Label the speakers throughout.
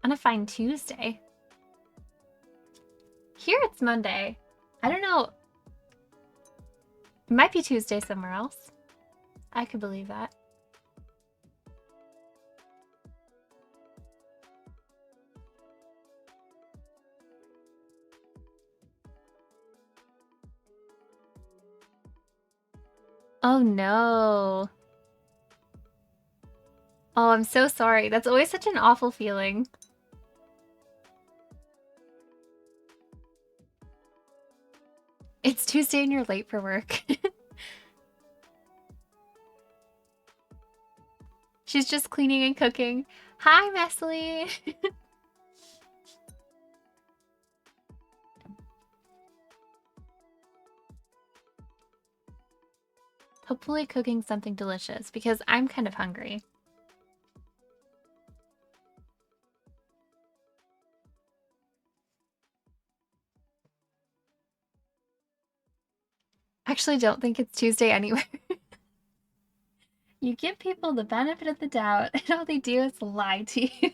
Speaker 1: On a fine Tuesday. Here it's Monday. I don't know. It might be Tuesday somewhere else. I could believe that. Oh no. Oh, I'm so sorry. That's always such an awful feeling. It's Tuesday and you're late for work. She's just cleaning and cooking. Hi, Messley. Hopefully cooking something delicious because I'm kind of hungry. Actually, don't think it's Tuesday anyway. You give people the benefit of the doubt, and all they do is lie to you.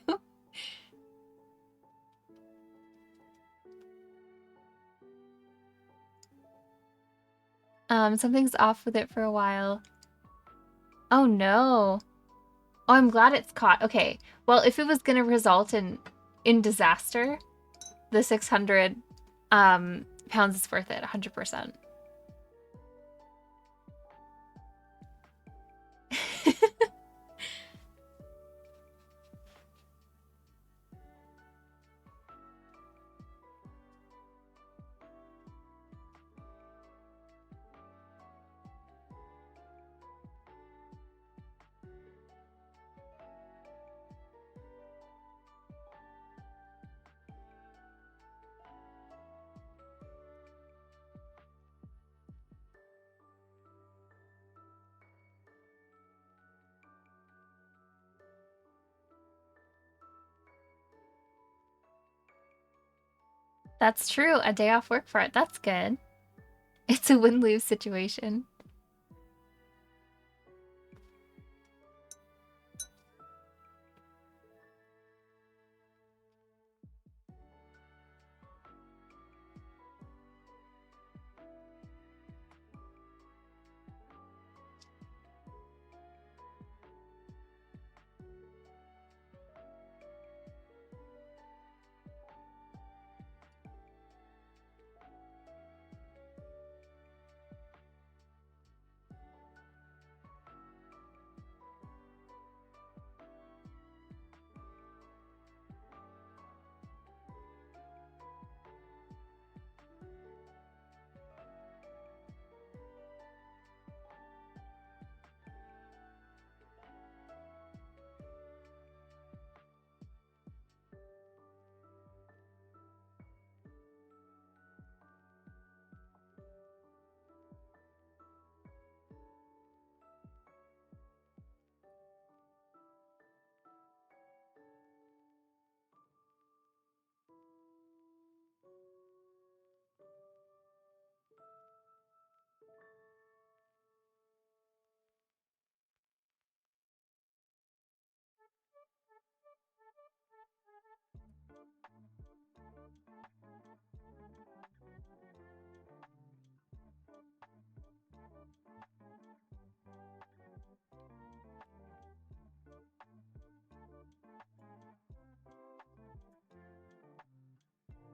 Speaker 1: Something's off with it for a while. Oh no. Oh, I'm glad it's caught. Okay. Well, if it was gonna result in disaster, the 600 pounds is worth it, 100%. That's true. A day off work for it. That's good. It's a win-lose situation.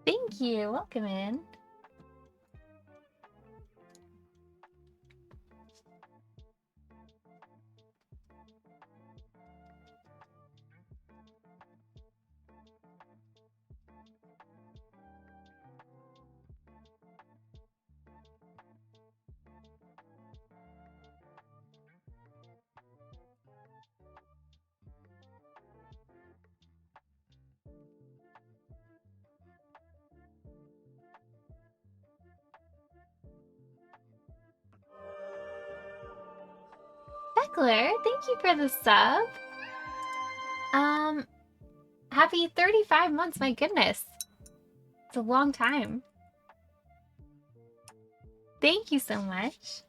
Speaker 1: Thank you. Welcome in. Beckler, thank you for the sub. Happy 35 months, my goodness. It's a long time. Thank you so much.